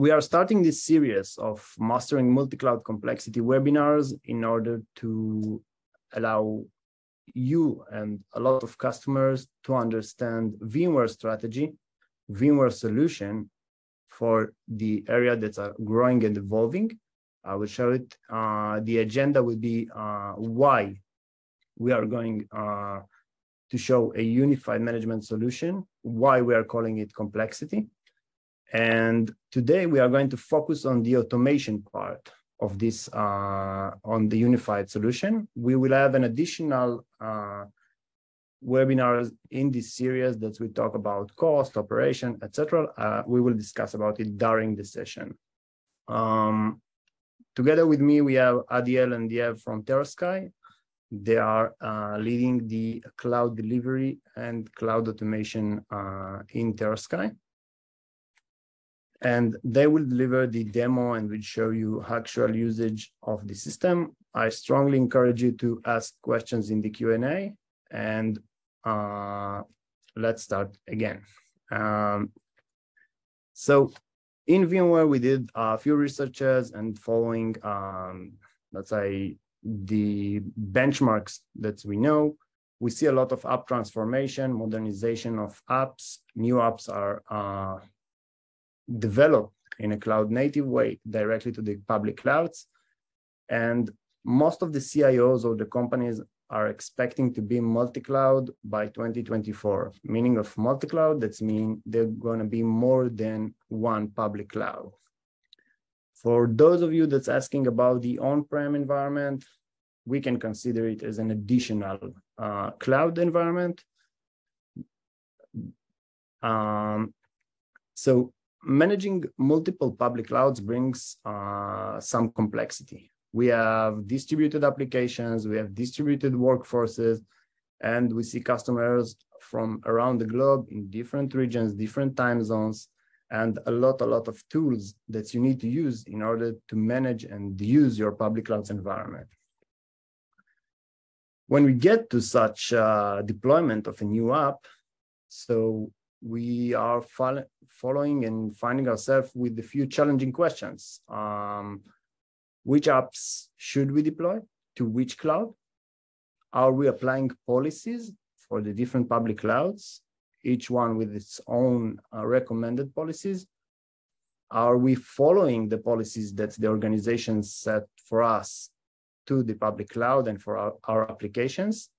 We are starting this series of Mastering Multi-Cloud Complexity webinars in order to allow you and a lot of customers to understand VMware strategy, VMware solution for the area that's growing and evolving. I will show it. The agenda will be why we are going to show a unified management solution, why we are calling it Complexity. And today we are going to focus on the automation part of this, on the unified solution. We will have an additional webinars in this series that we talk about cost, operation, etc. We will discuss about it during the session. Together with me, we have Adiel and Diev from TeraSky. They are leading the cloud delivery and cloud automation in TeraSky. And they will deliver the demo and will show you actual usage of the system. I strongly encourage you to ask questions in the Q&A, and let's start again. So in VMware, we did a few researches and following, let's say, the benchmarks that we know, we see a lot of app transformation, modernization of apps. New apps are developed in a cloud native way directly to the public clouds. And most of the CIOs or the companies are expecting to be multi-cloud by 2024. Meaning of multi-cloud, that's mean they're going to be more than one public cloud. For those of you that's asking about the on-prem environment, we can consider it as an additional cloud environment. So managing multiple public clouds brings some complexity. We have distributed applications, we have distributed workforces, and we see customers from around the globe in different regions, different time zones, and a lot of tools that you need to use in order to manage and use your public clouds environment. When we get to such deployment of a new app, so we are following and finding ourselves with a few challenging questions. Which apps should we deploy? To which cloud? Are we applying policies for the different public clouds, each one with its own recommended policies? Are we following the policies that the organization set for us to the public cloud and for our applications?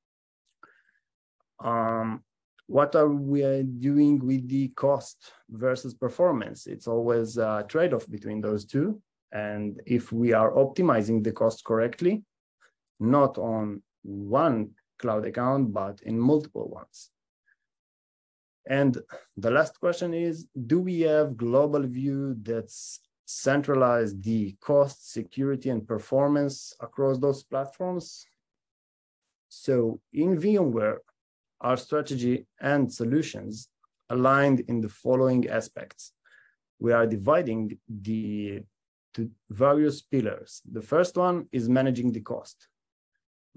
What are we doing with the cost versus performance? It's always a trade-off between those two. And if we are optimizing the cost correctly, not on one cloud account, but in multiple ones. And the last question is, do we have global view that's centralized the cost, security, and performance across those platforms? So in VMware, our strategy and solutions aligned in the following aspects. We are dividing the to various pillars. The first one is managing the cost.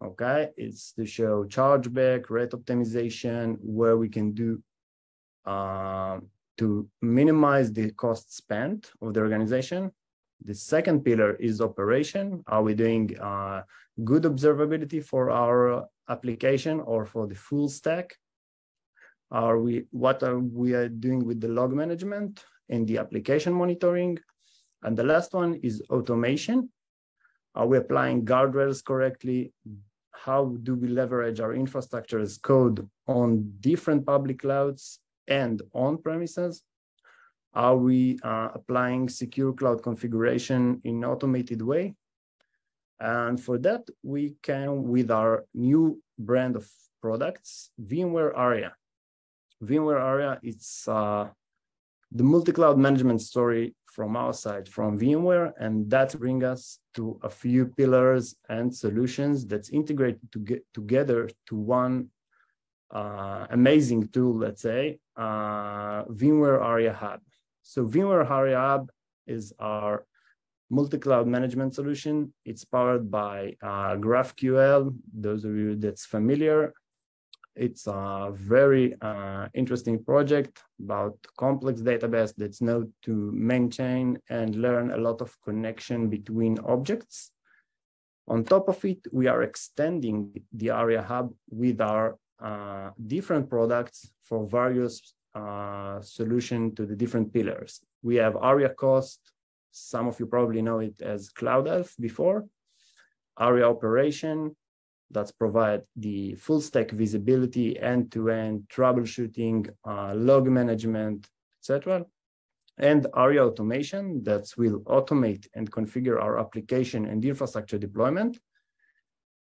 Okay, it's to show chargeback, rate optimization, where we can do to minimize the cost spent of the organization. The second pillar is operation. Are we doing good observability for our application or for the full stack? What are we doing with the log management and the application monitoring? And the last one is automation. Are we applying guardrails correctly? How do we leverage our infrastructure as code on different public clouds and on premises? Are we applying secure cloud configuration in an automated way? And for that, we can, with our new brand of products, VMware Aria. VMware Aria, it's the multi-cloud management story from our side, from VMware, and that brings us to a few pillars and solutions that's integrated together to one amazing tool, let's say, VMware Aria Hub. So VMware Aria Hub is our multi-cloud management solution. It's powered by GraphQL. Those of you that's familiar, It's a very interesting project about complex database that's known to maintain and learn a lot of connection between objects. On top of it, we are extending the Aria Hub with our different products for various solutions to the different pillars. We have Aria Cost. Some of you probably know it as Cloud Elf before. Aria Operation, that's provide the full stack visibility, end-to-end troubleshooting, log management, etc. And Aria Automation, that will automate and configure our application and infrastructure deployment,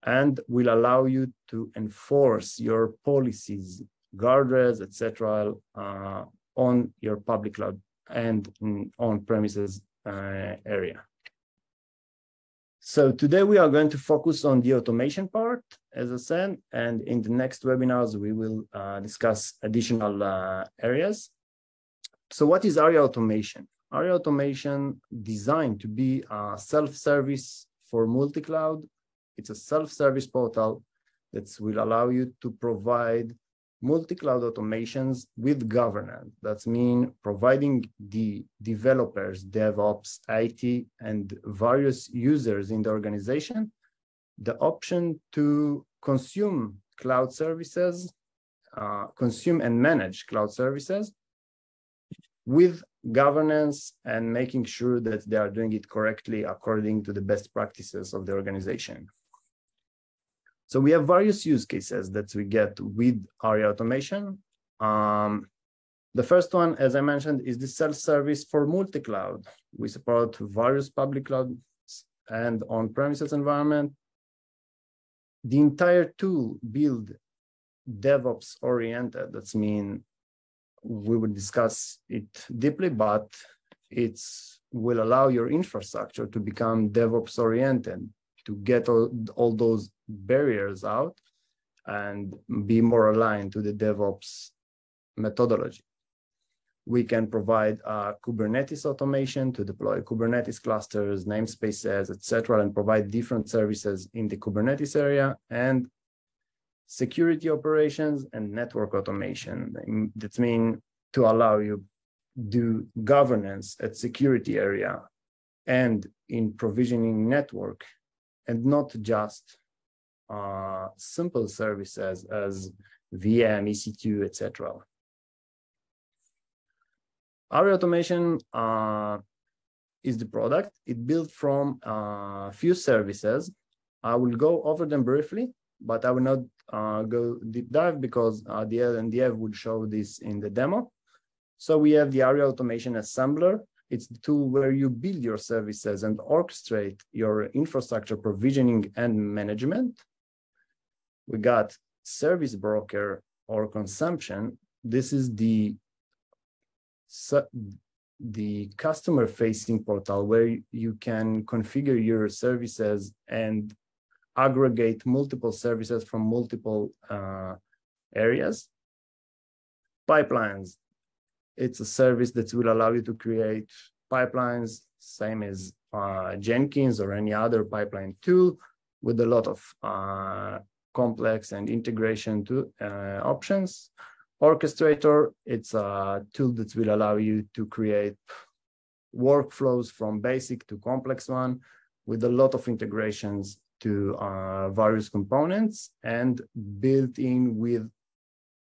and will allow you to enforce your policies, guardrails, etc. On your public cloud and on-premises area. So today we are going to focus on the automation part, as I said, and in the next webinars, we will discuss additional areas. So what is Aria Automation? Aria Automation designed to be a self-service for multi-cloud. It's a self-service portal that will allow you to provide multi-cloud automations with governance. That means providing the developers, DevOps, IT, and various users in the organization the option to consume cloud services, consume and manage cloud services with governance and making sure that they are doing it correctly according to the best practices of the organization. So we have various use cases that we get with Aria Automation. The first one, as I mentioned, is the self-service for multi-cloud. We support various public clouds and on-premises environment. The entire tool build DevOps oriented. That means we will discuss it deeply, but it will allow your infrastructure to become DevOps oriented, to get all those barriers out and be more aligned to the DevOps methodology. We can provide Kubernetes automation to deploy Kubernetes clusters, namespaces, etc., and provide different services in the Kubernetes area, and security operations and network automation. That means to allow you do governance at security area and in provisioning network, and not just simple services as VM, EC2, etc. Aria Automation is the product. It built from a few services. I will go over them briefly, but I will not go deep dive because the NDF would show this in the demo. So we have the Aria Automation Assembler. It's the tool where you build your services and orchestrate your infrastructure provisioning and management. We got Service Broker or Consumption. This is the customer-facing portal where you can configure your services and aggregate multiple services from multiple areas. Pipelines. It's a service that will allow you to create pipelines, same as Jenkins or any other pipeline tool, with a lot of complex and integration to options. Orchestrator, it's a tool that will allow you to create workflows from basic to complex one, with a lot of integrations to various components, and built in with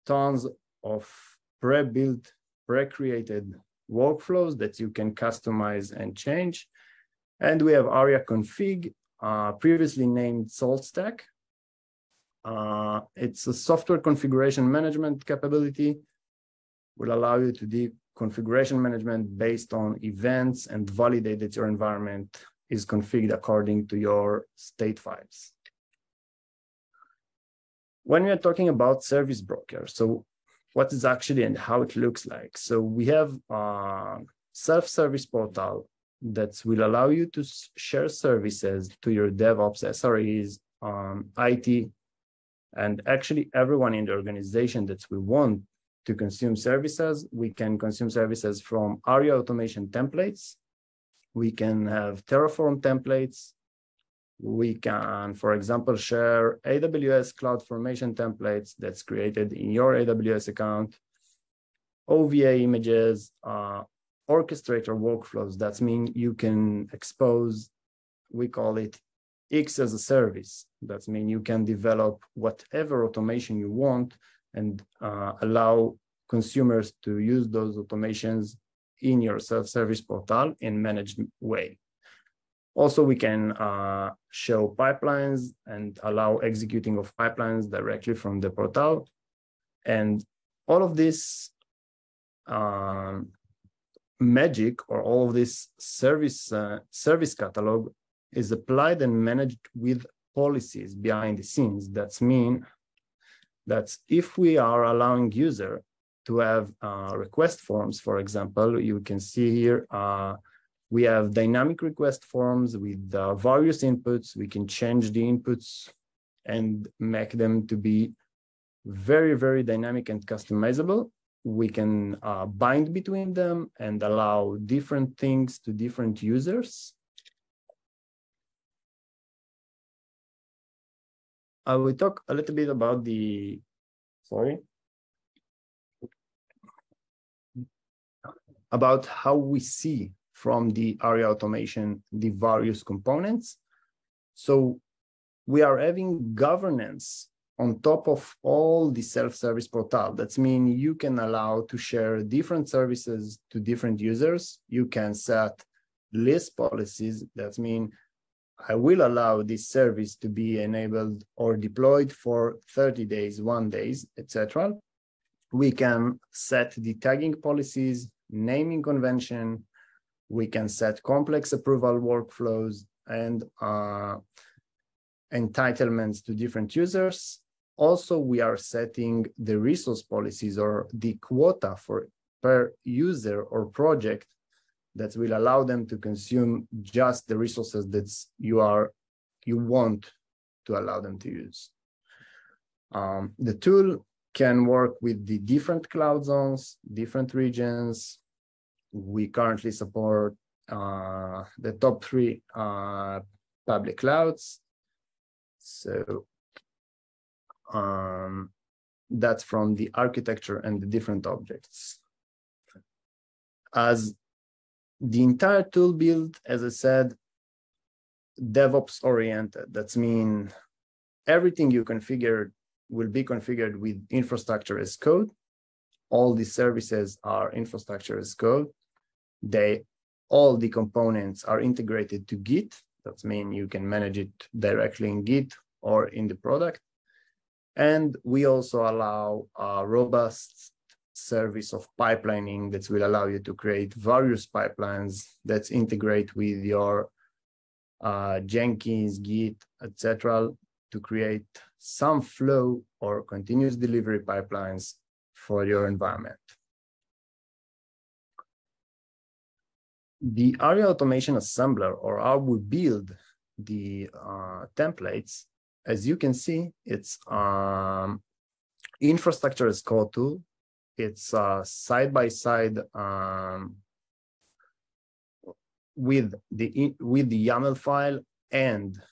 tons of pre-built, pre-created workflows that you can customize and change. And we have Aria Config, previously named SaltStack. It's a software configuration management capability, will allow you to do configuration management based on events and validate that your environment is configured according to your state files. When we are talking about Service Broker, so what is actually and how it looks like? So we have a self-service portal that will allow you to share services to your DevOps, SREs, IT, and actually everyone in the organization that we want to consume services. We can consume services from Aria Automation templates. We can have Terraform templates, We can, for example, share AWS CloudFormation templates that's created in your AWS account, OVA images, orchestrator workflows. That means you can expose, we call it X as a service. That means you can develop whatever automation you want and allow consumers to use those automations in your self-service portal in managed way. Also, we can show pipelines and allow executing of pipelines directly from the portal. And all of this magic, or all of this service catalog, is applied and managed with policies behind the scenes. That means that if we are allowing user to have request forms, for example, you can see here, we have dynamic request forms with various inputs. We can change the inputs and make them to be very, very dynamic and customizable. We can bind between them and allow different things to different users. I will talk a little bit about about how we see from the Aria automation the various components. So we are having governance on top of all the self-service portal. That means you can allow to share different services to different users. You can set list policies. That means I will allow this service to be enabled or deployed for 30 days, 1 day, etc. We can set the tagging policies, naming convention. We can set complex approval workflows and entitlements to different users. Also, we are setting the resource policies or the quota for per user or project that will allow them to consume just the resources that you want to allow them to use. The tool can work with the different cloud zones, different regions. We currently support the top 3 public clouds. So that's from the architecture and the different objects. As the entire tool build, as I said, DevOps oriented. That means everything you configure will be configured with infrastructure as code. All the services are infrastructure as code. All the components are integrated to Git. That means you can manage it directly in Git or in the product. And we also allow a robust service of pipelining that will allow you to create various pipelines that integrate with your Jenkins, Git, etc., to create some flow or continuous delivery pipelines for your environment. The Aria automation assembler, or how we build the templates, as you can see, it's infrastructure as code tool. It's side-by-side with the YAML file and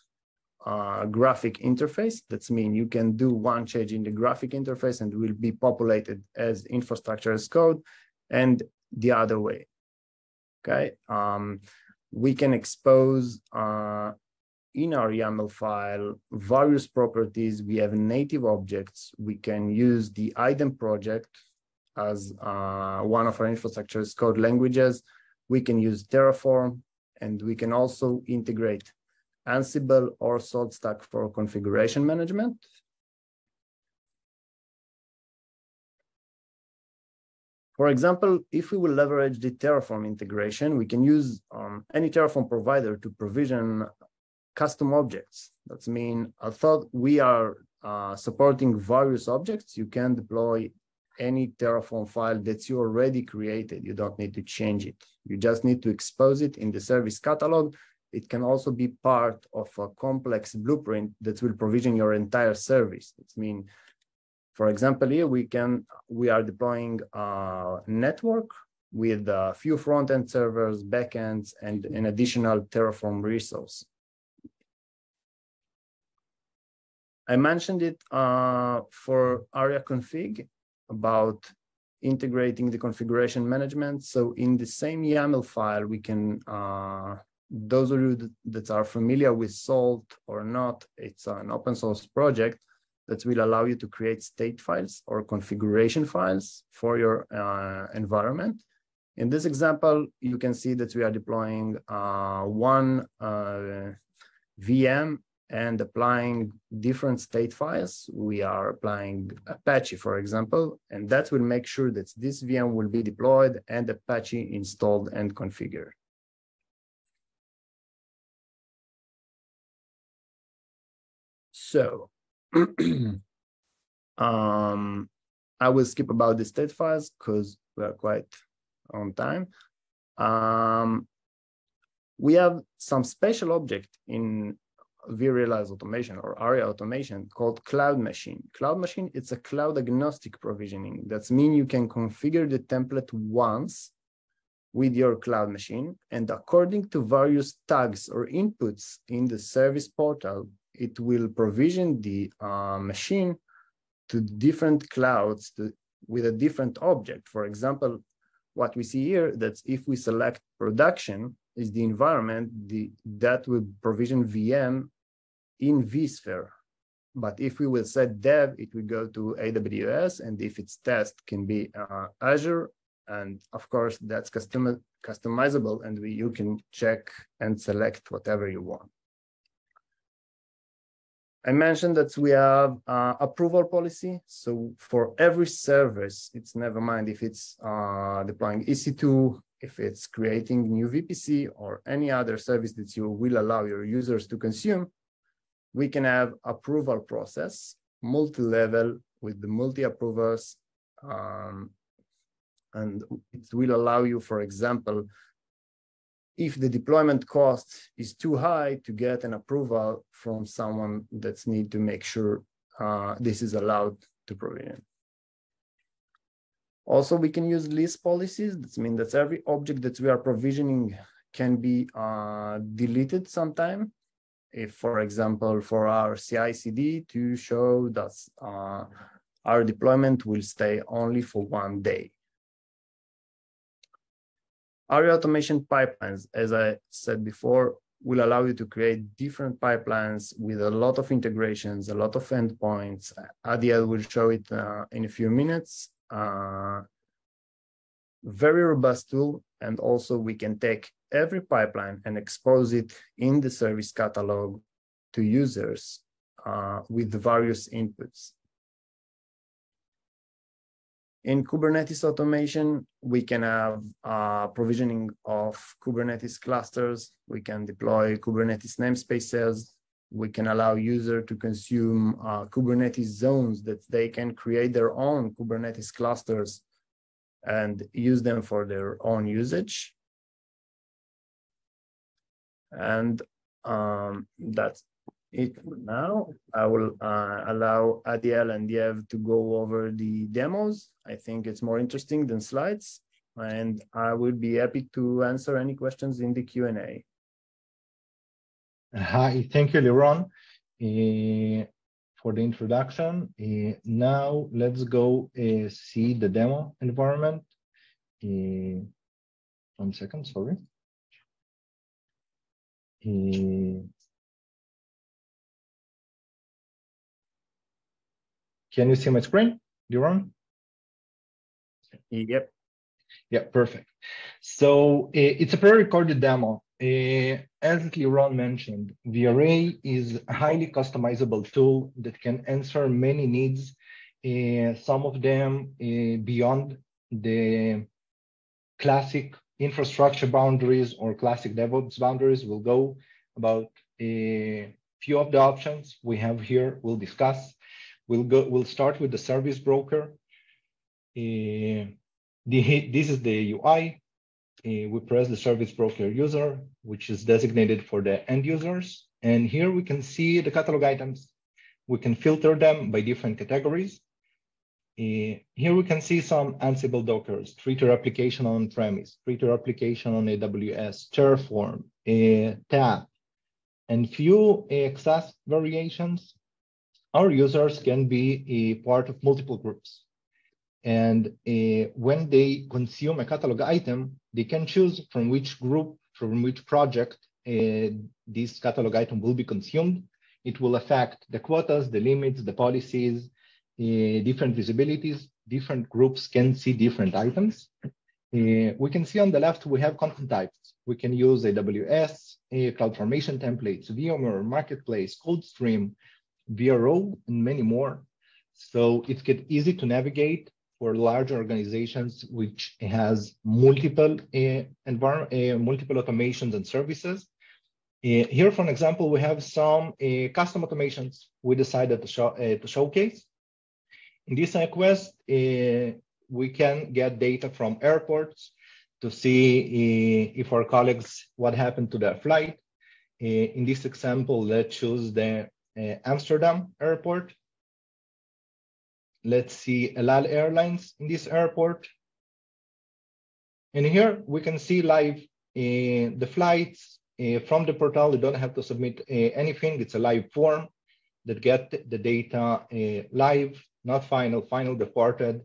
graphic interface. That means you can do one change in the graphic interface and it will be populated as infrastructure as code, and the other way. Okay, we can expose in our YAML file various properties. We have native objects. We can use the IDEM project as one of our infrastructure as code languages. We can use Terraform, and we can also integrate Ansible or SaltStack for configuration management. For example, if we will leverage the Terraform integration, we can use any Terraform provider to provision custom objects. That means, I thought we are supporting various objects. You can deploy any Terraform file that you already created. You don't need to change it. You just need to expose it in the service catalog. It can also be part of a complex blueprint that will provision your entire service. That means, for example, here we are deploying a network with a few front-end servers, backends, and an additional Terraform resource. I mentioned it for Aria config about integrating the configuration management. So in the same YAML file, we can, those of you that are familiar with Salt or not, it's an open source project that will allow you to create state files or configuration files for your environment. In this example, you can see that we are deploying one VM and applying different state files. We are applying Apache, for example, and that will make sure that this VM will be deployed and Apache installed and configured. So I will skip about the state files because we are quite on time. We have some special object in vRealize automation or Aria automation called Cloud Machine. Cloud Machine, it's a cloud agnostic provisioning. That means you can configure the template once with your cloud machine, and according to various tags or inputs in the service portal, it will provision the machine to different clouds with a different object. For example, what we see here, that's if we select production is the environment, that will provision VM in vSphere. But if we will set dev, it will go to AWS, and if it's test, can be Azure. And of course, that's customizable, and you can check and select whatever you want. I mentioned that we have approval policy. So for every service, it's never mind if it's deploying EC2, if it's creating new VPC or any other service that you will allow your users to consume, we can have approval process, multi-level with the multi-approvers. And it will allow you, for example, if the deployment cost is too high, to get an approval from someone that's need to make sure this is allowed to provision. Also, we can use list policies. That means that every object that we are provisioning can be deleted sometime. If, for example, for our CI/CD to show that our deployment will stay only for 1 day. Aria automation pipelines, as I said before, will allow you to create different pipelines with a lot of integrations, a lot of endpoints. Adiel will show it in a few minutes. Very robust tool. And also we can take every pipeline and expose it in the service catalog to users with the various inputs. In Kubernetes automation, we can have provisioning of Kubernetes clusters. We can deploy Kubernetes namespaces. We can allow users to consume Kubernetes zones that they can create their own Kubernetes clusters and use them for their own usage. And that's it for now. I will allow Adiel and Yev to go over the demos. I think it's more interesting than slides, and I will be happy to answer any questions in the Q&A. Hi, thank you, Liron, for the introduction. Now let's go see the demo environment. 1 second, sorry. Can you see my screen, Liron? Yep. Yeah, perfect. So it's a pre-recorded demo. As Liron mentioned, VRA is a highly customizable tool that can answer many needs, some of them beyond the classic infrastructure boundaries or classic DevOps boundaries. We'll go about a few of the options we have here. We'll discuss. We'll start with the service broker. This is the UI. We press the service broker user, which is designated for the end users. And here we can see the catalog items. We can filter them by different categories. Here we can see some Ansible Dockers, treater application on premise, treater application on AWS, Terraform, TAP, and few access variations. our users can be a part of multiple groups. And when they consume a catalog item, they can choose from which group, from which project this catalog item will be consumed. It will affect the quotas, the limits, the policies, different visibilities. Different groups can see different items. We can see on the left, we have content types. We can use AWS, CloudFormation templates, VMware, Marketplace, CodeStream, VRO, and many more. So it gets easy to navigate for large organizations which has multiple multiple automations and services. Here, for example, we have some custom automations we decided to showcase. In this request, we can get data from airports to see if our colleagues, what happened to their flight. In this example, let's choose the Amsterdam airport. Let's see El Al Airlines in this airport. And here we can see live the flights from the portal. You don't have to submit anything. It's a live form that get the data live, not final deported.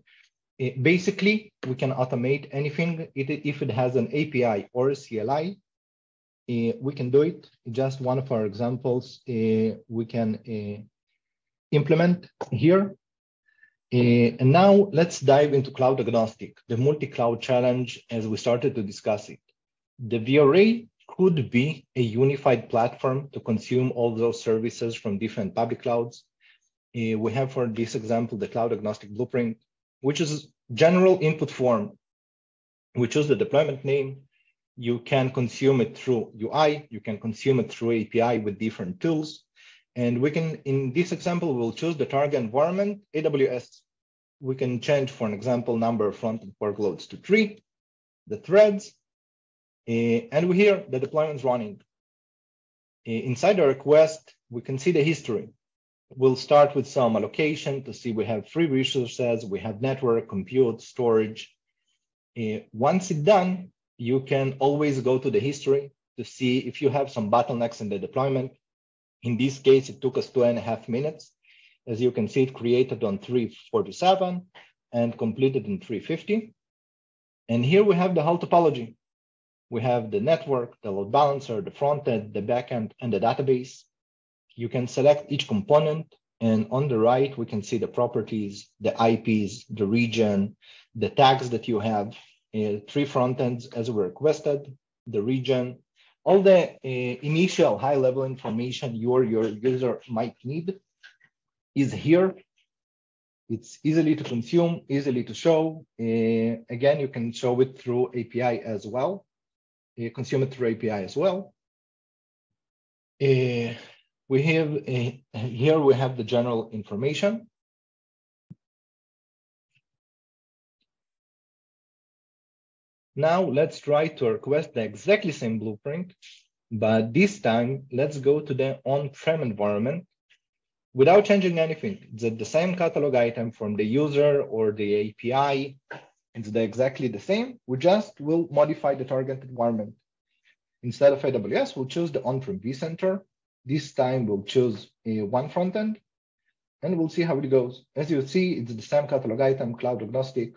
Basically, we can automate anything if it has an API or a CLI. We can do it. Just one of our examples we can implement here. And now let's dive into cloud agnostic, the multi-cloud challenge as we started to discuss it. The VRA could be a unified platform to consume all those services from different public clouds. We have for this example, the cloud agnostic blueprint, which is general input form. We choose the deployment name. You can consume it through UI. You can consume it through API with different tools. And we can, in this example, we'll choose the target environment, AWS. We can change, for an example, number of front-end workloads to 3, the threads, and we hear the deployment's running. Inside the request, we can see the history. We'll start with some allocation to see we have 3 resources, we have network, compute, storage. Once it's done, you can always go to the history to see if you have some bottlenecks in the deployment. In this case, it took us 2.5 minutes. As you can see, it created on 3:47 and completed in 3:50. And here we have the whole topology. We have the network, the load balancer, the front end, the backend, and the database. You can select each component. And on the right, we can see the properties, the IPs, the region, the tags that you have, 3 front ends as we requested, the region, all the initial high-level information your user might need is here. It's easily to consume, easily to show. Again, you can show it through API as well. Consume it through API as well. We have here we have the general information. Now let's try to request the exactly same blueprint, but this time let's go to the on-prem environment without changing anything. It's the same catalog item from the user or the API. It's exactly the same. We just will modify the target environment. Instead of AWS, we'll choose the on-prem vCenter. This time we'll choose one front end, and we'll see how it goes. As you see, it's the same catalog item, cloud agnostic.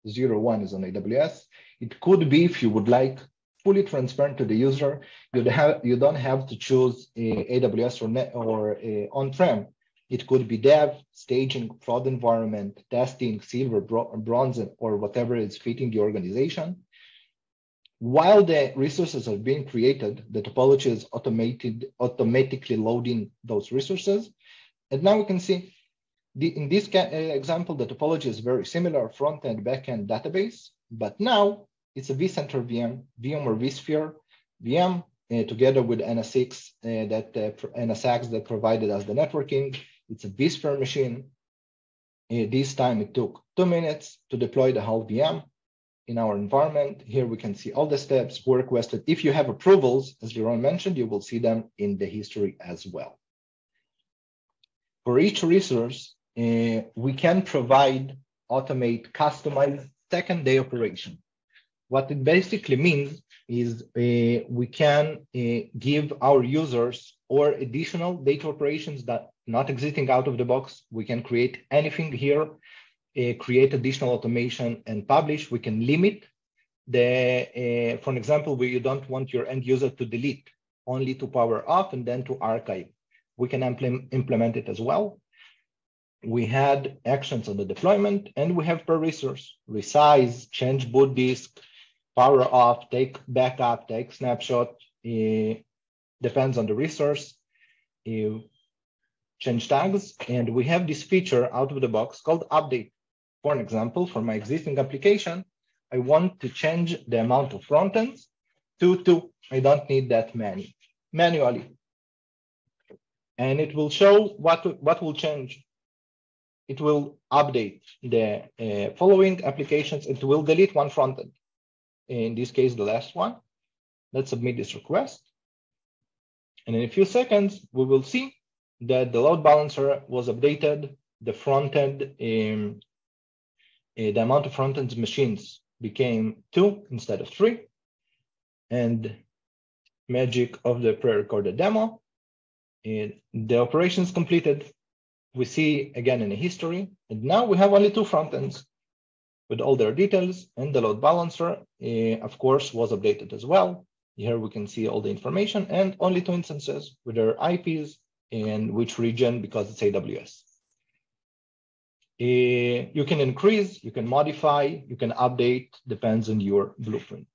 0.1 is on AWS. It could be, if you would like, fully transparent to the user. You don't have to choose AWS or on-prem. It could be dev, staging, prod environment, testing, silver, bronze, or whatever is fitting the organization. While the resources are being created, the topology is automatically loading those resources. And now we can see in this example, the topology is very similar, front-end, back-end database, but now it's a vCenter VM, VMware vSphere VM, together with NSX NSX that provided us the networking. It's a vSphere machine. This time it took 2 minutes to deploy the whole VM in our environment. Here we can see all the steps were requested. If you have approvals, as Liron mentioned, you will see them in the history as well. For each resource, we can provide, automate, customized second-day operation. What it basically means is we can give our users or additional data operations that not existing out of the box. We can create anything here, create additional automation and publish. We can limit the, for an example, where you don't want your end user to delete, only to power off and then to archive. We can implement it as well. We had actions on the deployment, and we have per resource, resize, change boot disk, power off, take backup, take snapshot, depends on the resource, change tags. And we have this feature out of the box called update. For an example, for my existing application, I want to change the amount of frontends to 2. I don't need that many manually. And it will show what will change. It will update the following applications. It will delete one frontend. In this case, the last one. Let's submit this request. And in a few seconds, we will see that the load balancer was updated. The frontend, the amount of frontend machines became 2 instead of 3. And magic of the pre-recorded demo, the operation is completed. We see again in the history, and now we have only 2 frontends with all their details, and the load balancer, of course, was updated as well. Here we can see all the information, and only 2 instances with their IPs and which region, because it's AWS. You can increase, you can modify, you can update, depends on your blueprint.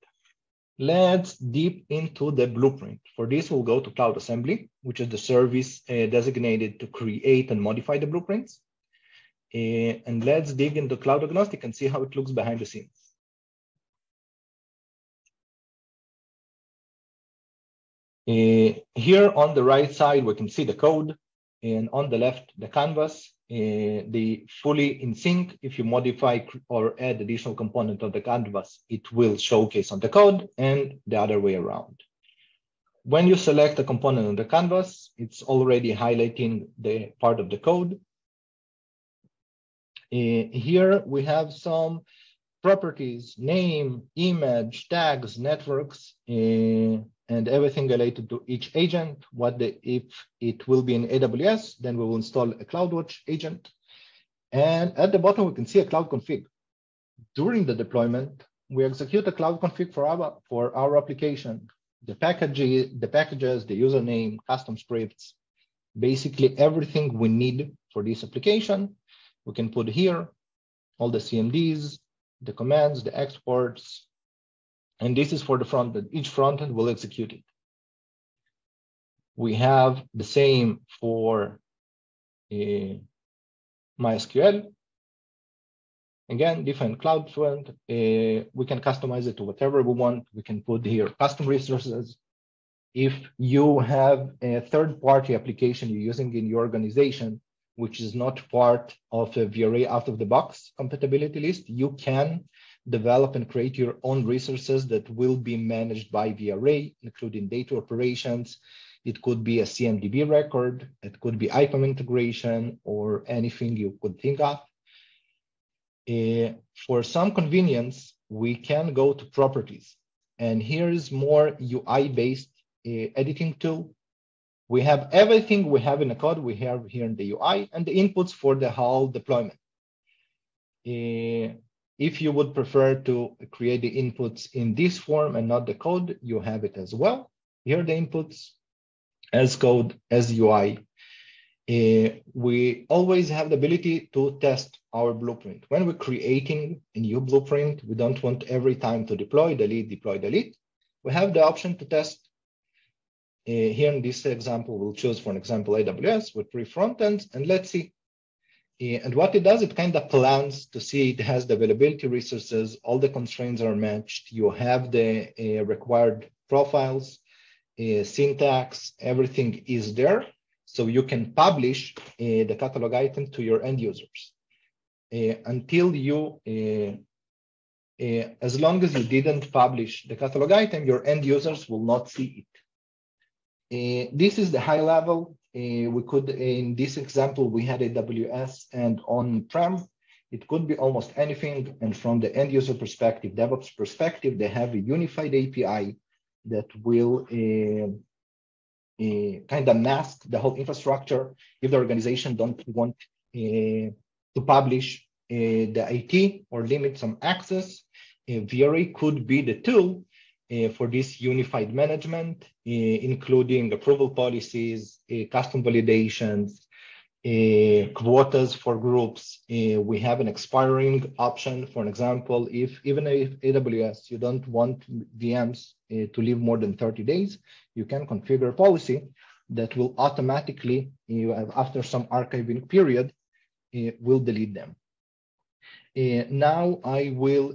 Let's deep into the blueprint. For this, we'll go to Cloud Assembly, which is the service designated to create and modify the blueprints. And let's dig into Cloud Agnostic and see how it looks behind the scenes. Here on the right side, we can see the code, and on the left, the canvas. They fully in sync. If you modify or add additional component on the canvas, it will showcase on the code, and the other way around. When you select a component on the canvas, it's already highlighting the part of the code. Here we have some properties, name, image, tags, networks, and everything related to each agent. If it will be in AWS, then we will install a CloudWatch agent. And at the bottom, we can see a cloud config. During the deployment, we execute a cloud config for our application. The packages, the username, custom scripts, basically everything we need for this application. We can put here all the CMDs, the commands, the exports, and this is for the frontend. Each frontend will execute it. We have the same for MySQL. Again, different cloud front. We can customize it to whatever we want. We can put here custom resources. If you have a third-party application you're using in your organization, which is not part of a VRA out-of-the-box compatibility list, you can develop and create your own resources that will be managed by VRA, including data operations. It could be a CMDB record, it could be IPAM integration, or anything you could think of. For some convenience, we can go to properties. And here's more UI-based editing tool. We have everything we have in the code, we have here in the UI, and the inputs for the whole deployment. If you would prefer to create the inputs in this form and not the code, you have it as well. Here are the inputs as code, as UI. We always have the ability to test our blueprint. When we're creating a new blueprint, we don't want every time to deploy, delete. We have the option to test. Here in this example, we'll choose, for an example, AWS with 3 frontends, and let's see. And what it does, it kind of plans to see it has the availability resources, all the constraints are matched, you have the required profiles, syntax, everything is there. So you can publish the catalog item to your end users. Until you, as long as you didn't publish the catalog item, your end users will not see it. This is the high level. We could, in this example, we had AWS and on-prem. It could be almost anything. And from the end user perspective, DevOps perspective, they have a unified API that will kind of mask the whole infrastructure if the organization don't want to publish the IT or limit some access. VRA could be the tool for this unified management, including approval policies, custom validations, quotas for groups. We have an expiring option. For an example, if even if AWS, you don't want VMs to live more than 30 days, you can configure a policy that will automatically, after some archiving period, will delete them. Now I will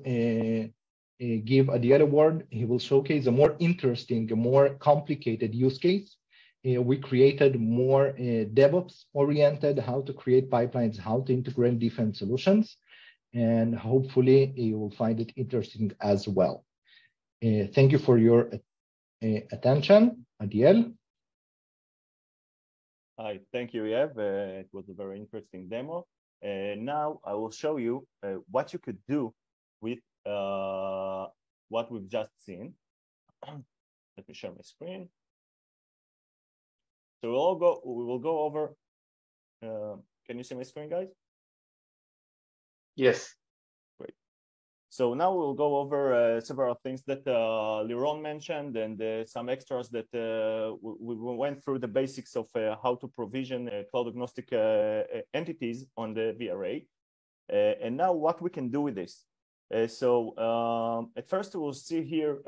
give Adiel a word. He will showcase a more interesting, a more complicated use case. We created more DevOps oriented, how to create pipelines, how to integrate different solutions, and hopefully you will find it interesting as well. Thank you for your attention, Adiel. Hi, thank you, Yev. It was a very interesting demo. Now I will show you what you could do with what we've just seen. Let me share my screen. So we will go over. Can you see my screen, guys? Yes. Great. So now we'll go over several things that Liron mentioned and some extras that we went through the basics of how to provision cloud agnostic entities on the VRA. And now what we can do with this. At first we'll see here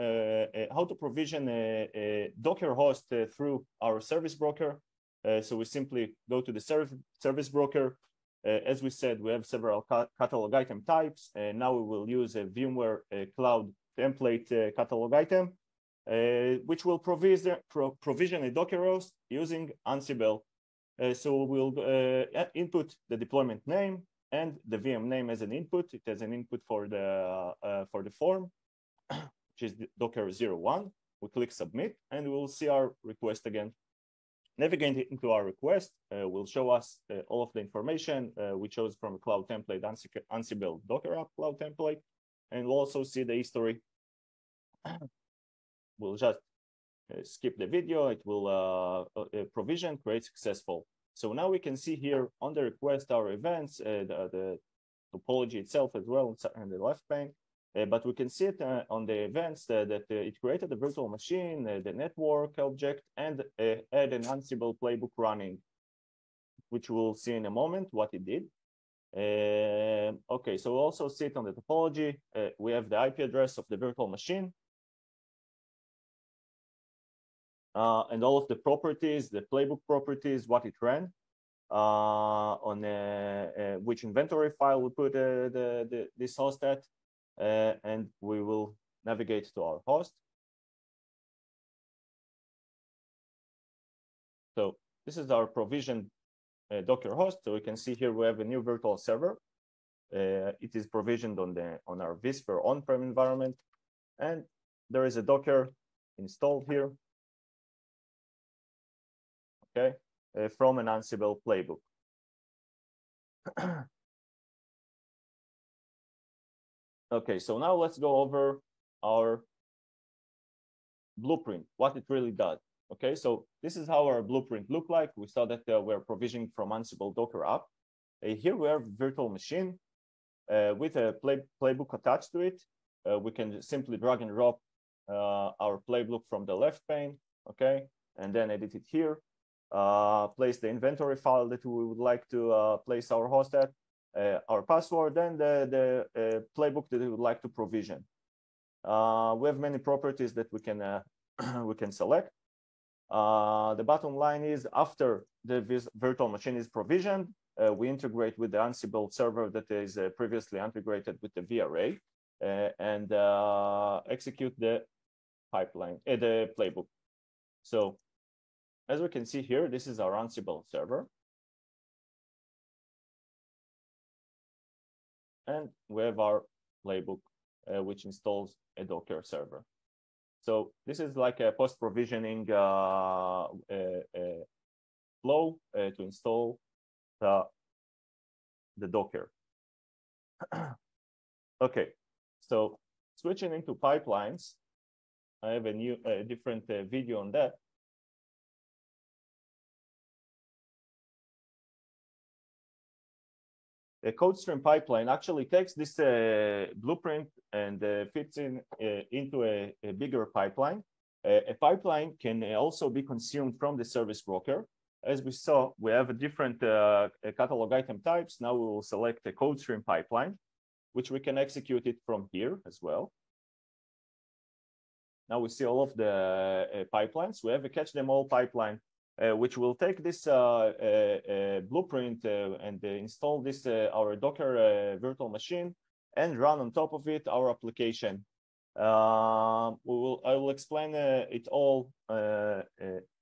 how to provision a Docker host through our service broker. So we simply go to the service broker. As we said, we have several catalog item types, and now we will use a VMware Cloud template catalog item, which will provision a Docker host using Ansible. So we'll input the deployment name and the VM name as an input. It has an input for the form, which is Docker 01. We click submit, and we'll see our request again. Navigating into our request will show us all of the information we chose from a cloud template, Ansible Docker app cloud template, and we'll also see the history. We'll just skip the video. It will provision, create successful. So now we can see here on the request our events, the topology itself as well on the left pane. But we can see it on the events that it created a virtual machine, the network object, and had an Ansible playbook running, which we'll see in a moment what it did. Okay, so we'll also see it on the topology. We have the IP address of the virtual machine. And all of the properties, the playbook properties, what it ran, on which inventory file we put this host at. And we will navigate to our host. So this is our provisioned Docker host. So we can see here we have a new virtual server. It is provisioned on our vSphere on-prem environment, and there is a Docker installed here. Okay, from an Ansible playbook. Okay, so now let's go over our blueprint, what it really does. Okay, so this is how our blueprint look like. We saw that we're provisioning from Ansible Docker app. Here we have virtual machine with a playbook attached to it. We can simply drag and drop our playbook from the left pane, okay, and then edit it here. Place the inventory file that we would like to place our host at. Our password, and the playbook that we would like to provision. We have many properties that we can select. The bottom line is after the virtual machine is provisioned, we integrate with the Ansible server that is previously integrated with the VRA and execute the pipeline, the playbook. So as we can see here, this is our Ansible server. And we have our playbook, which installs a Docker server. So this is like a post-provisioning flow to install the Docker. Okay, so switching into pipelines, I have a different video on that. a code stream pipeline actually takes this blueprint and fits into a bigger pipeline. A pipeline can also be consumed from the service broker. As we saw, we have different catalog item types. Now we will select a code stream pipeline, which we can execute it from here as well. Now we see all of the pipelines. We have a catch them all pipeline, which will take this blueprint and install this our Docker virtual machine and run on top of it our application. I will explain it all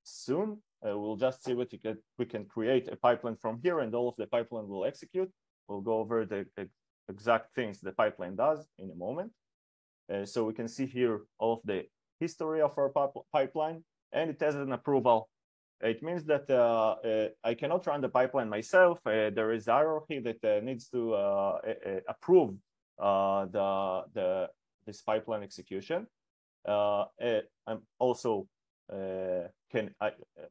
soon. We'll just see what we can create a pipeline from here, and all of the pipeline will execute. We'll go over the exact things the pipeline does in a moment. So we can see here all of the history of our pipeline, and it has an approval. It means that I cannot run the pipeline myself. There is hierarchy that needs to approve this pipeline execution. I'm also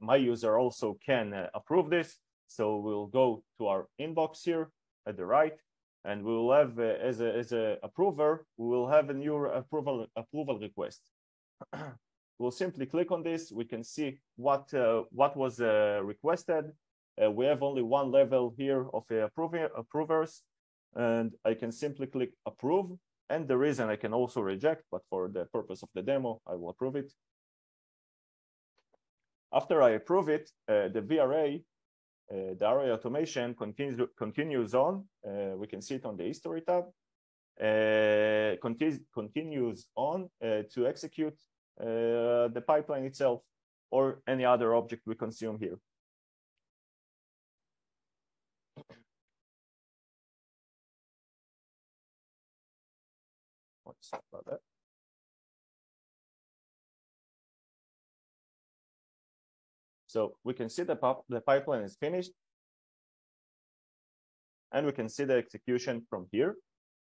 my user also can approve this. So we'll go to our inbox here at the right, and we will have as a approver, we will have a new approval request. We'll simply click on this. We can see what was requested. We have only one level here of approvers, and I can simply click approve. And the reason I can also reject, but for the purpose of the demo, I will approve it. After I approve it, the VRA, the Aria automation continues on. We can see it on the history tab. Continues on to execute the pipeline itself or any other object we consume here. Sorry about that. So we can see the pipeline is finished, and we can see the execution from here,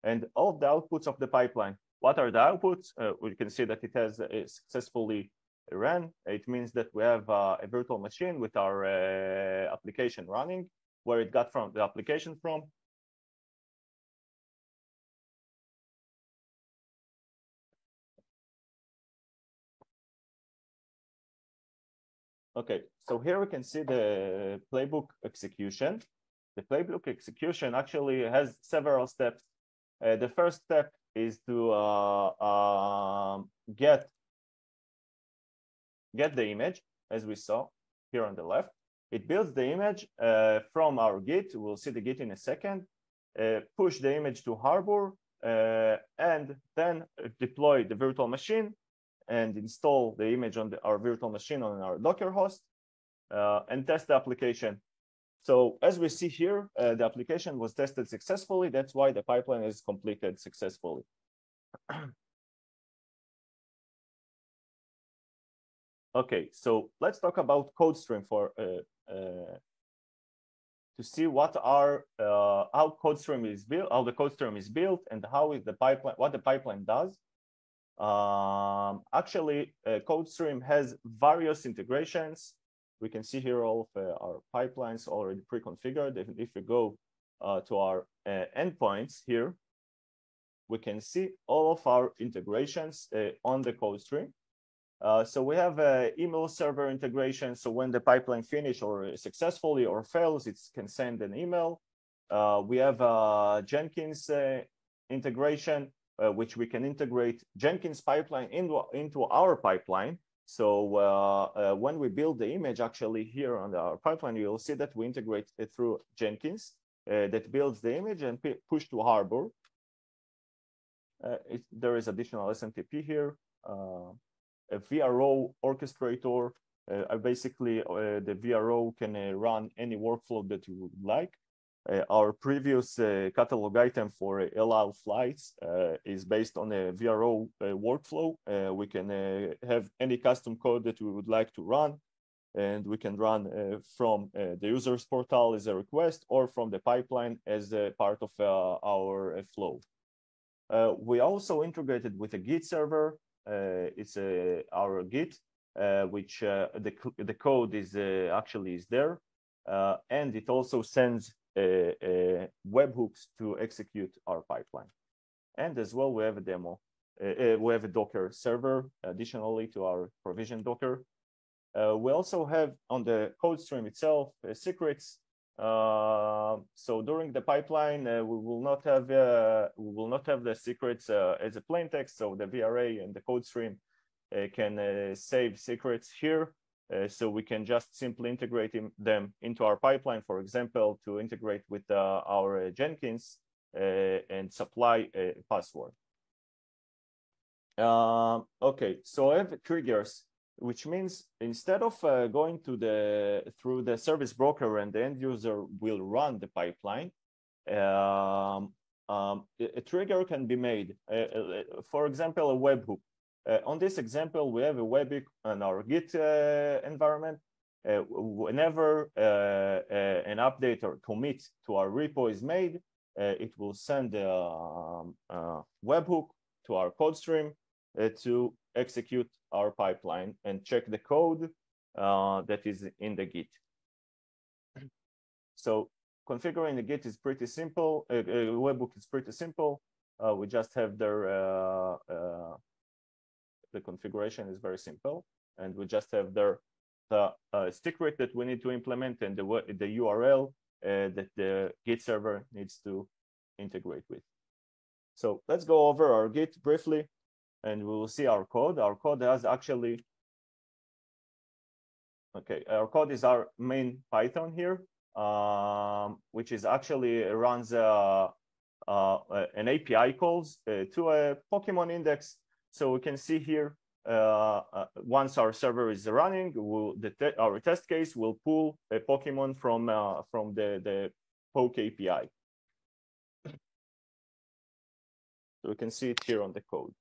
and all of the outputs of the pipeline. What are the outputs? We can see that it has successfully ran. It means that we have a virtual machine with our application running, where it got from the application from. Okay, so here we can see the playbook execution. The playbook execution actually has several steps. The first step is to get the image, as we saw here on the left. It builds the image from our Git. We'll see the Git in a second. Push the image to Harbor, and then deploy the virtual machine and install the image on our virtual machine on our Docker host, and test the application. So as we see here, the application was tested successfully. That's why the pipeline is completed successfully. Okay, so let's talk about CodeStream for to see what are how CodeStream is built, how the CodeStream is built, and how is the pipeline, what the pipeline does. Actually, CodeStream has various integrations. We can see here all of our pipelines already pre-configured. If we go to our endpoints here, we can see all of our integrations on the CodeStream. So we have email server integration. So when the pipeline finishes or successfully or fails, it can send an email. We have Jenkins integration, which we can integrate Jenkins pipeline into our pipeline. So when we build the image, actually here on our pipeline, you'll see that we integrate it through Jenkins that builds the image and push to Harbor. There is additional SMTP here. A VRO orchestrator. Basically, the VRO can run any workflow that you would like. Our previous catalog item for allow flights is based on a VRO workflow. We can have any custom code that we would like to run, and we can run from the user's portal as a request or from the pipeline as a part of our flow. We also integrated with a Git server. It's our Git, which the code is actually is there, and it also sends webhooks to execute our pipeline. And as well, we have a demo. We have a Docker server additionally to our provision Docker. We also have on the code stream itself secrets. So during the pipeline, we will not have the secrets as a plain text. So the VRA and the code stream can save secrets here. So we can just simply integrate them into our pipeline, for example, to integrate with our Jenkins and supply a password. Okay, so I have triggers, which means instead of going to through the service broker and the end user will run the pipeline, a trigger can be made. For example, a webhook. On this example, we have a webhook on our Git environment. Whenever an update or commit to our repo is made, it will send a webhook to our code stream to execute our pipeline and check the code that is in the Git. So configuring the Git is pretty simple. Webhook is pretty simple. We just have the configuration is very simple, and we just have the secret that we need to implement and the URL that the Git server needs to integrate with. So let's go over our Git briefly, and we will see our code. Our code has actually, okay, our code is our main Python here, which is actually runs an API calls to a Pokemon index. So we can see here, once our server is running, our test case will pull a Pokemon from the Poke API. So we can see it here on the code.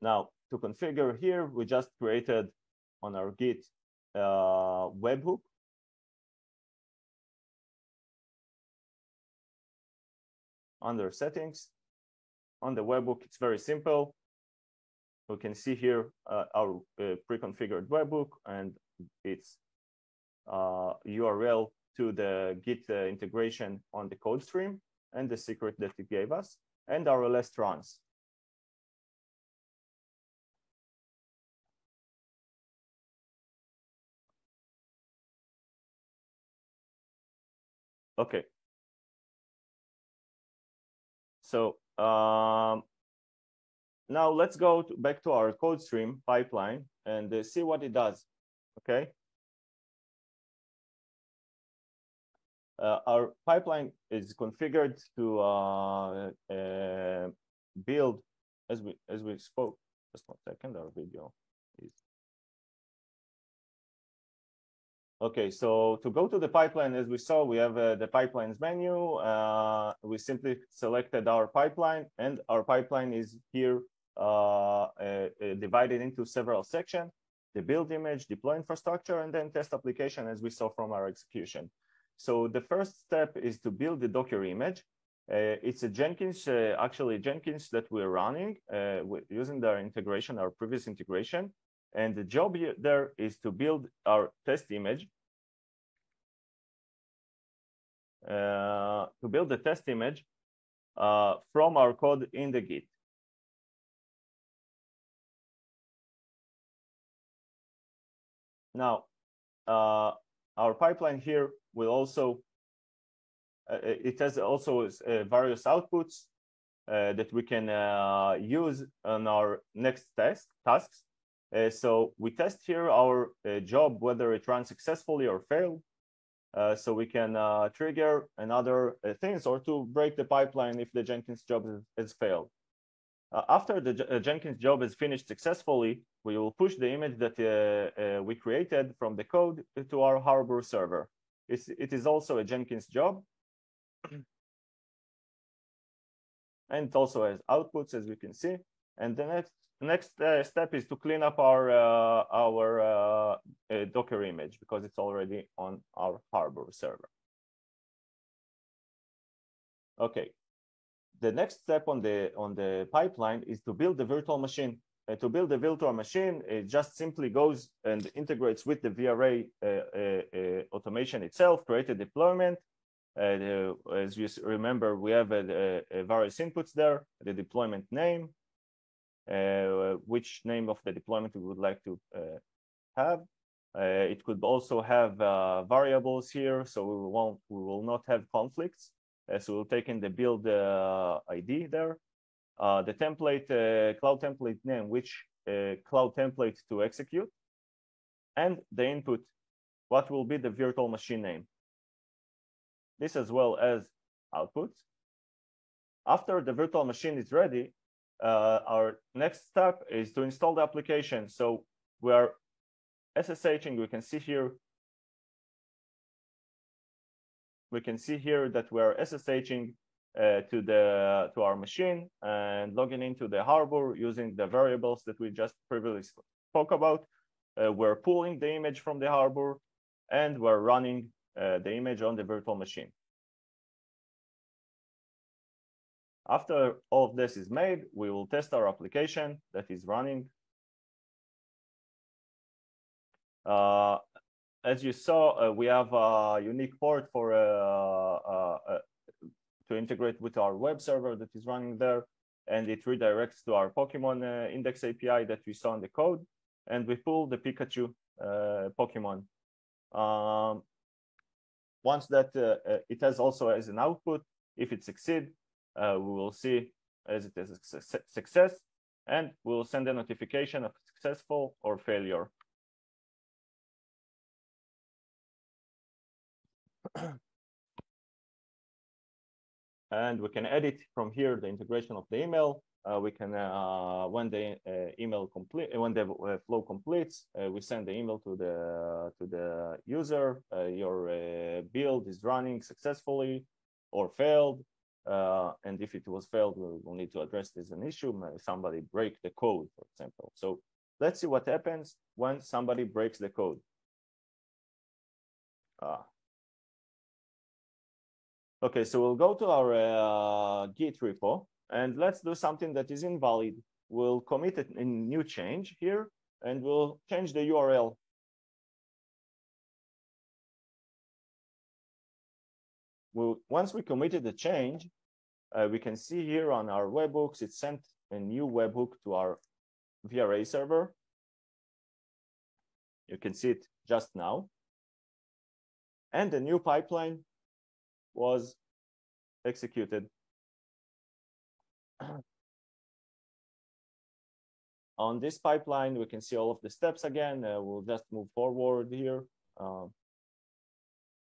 Now, to configure here, we just created on our Git webhook. Under settings, on the webhook, it's very simple. We can see here our pre-configured webhook and its URL to the Git integration on the code stream and the secret that it gave us, and our last runs. Okay. So now let's go back to our code stream pipeline and see what it does. Okay. Our pipeline is configured to build, as we spoke. Just 1 second, our video is. Okay, so to go to the pipeline, as we saw, we have the pipelines menu. We simply selected our pipeline, and our pipeline is here divided into several sections: the build image, deploy infrastructure, and then test application, as we saw from our execution. So the first step is to build the Docker image. It's a Jenkins, actually Jenkins that we're running using our integration, our previous integration. And the job there is to build our test image. To build the test image from our code in the Git. Now, our pipeline here will also, it has also various outputs that we can use on our next tasks. So we test here our job, whether it runs successfully or failed. So we can trigger another things or to break the pipeline if the Jenkins job has failed. After the Jenkins job is finished successfully, we will push the image that we created from the code to our Harbor server. It is also a Jenkins job. And it also has outputs, as we can see. And the next step is to clean up our Docker image because it's already on our Harbor server. Okay. The next step on the pipeline is to build the virtual machine. to build a virtual machine, it just simply goes and integrates with the VRA automation itself, create a deployment. As you remember, we have various inputs there, the deployment name, which name of the deployment we would like to have. It could also have variables here, so we will not have conflicts. So we'll take in the build ID there. The template, cloud template name, which cloud template to execute, and the input, what will be the virtual machine name. This as well as outputs. After the virtual machine is ready, our next step is to install the application. So we are SSHing. We can see here that we are SSHing to our machine and logging into the harbor using the variables that we just previously spoke about. We're pulling the image from the harbor, and we're running the image on the virtual machine. After all of this is made, we will test our application that is running. As you saw, we have a unique port for to integrate with our web server that is running there, and it redirects to our Pokemon index API that we saw in the code, and we pull the Pikachu Pokemon. Once that it has also as an output, if it succeeds, we will see as it is a success, and we will send a notification of successful or failure. And we can edit from here the integration of the email. We can when the email complete, when the flow completes, we send the email to the user. Your build is running successfully or failed, and if it was failed, we will need to address this as an issue. Somebody break the code, for example. So let's see what happens when somebody breaks the code. Okay, so we'll go to our Git repo, and let's do something that is invalid. We'll commit a new change here, and we'll change the URL. Once we committed the change, we can see here on our webhooks, it sent a new webhook to our VRA server. You can see it just now. And the new pipeline was executed. On this pipeline, we can see all of the steps again. We'll just move forward here.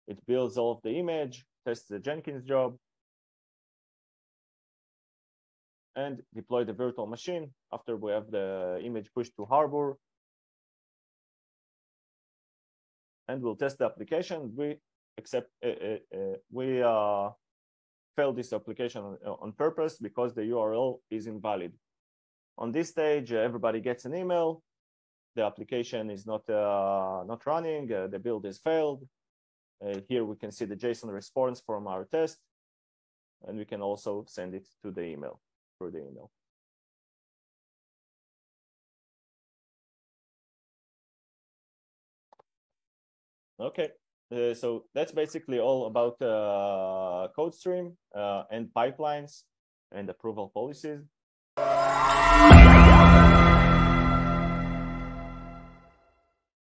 It builds all of the image, tests the Jenkins job, and deploy the virtual machine after we have the image pushed to Harbor. And we'll test the application. We failed this application on purpose because the URL is invalid. On this stage, everybody gets an email. The application is not running. The build is failed. Here we can see the JSON response from our test, and we can also send it to the email through the email. Okay. So that's basically all about CodeStream and pipelines and approval policies.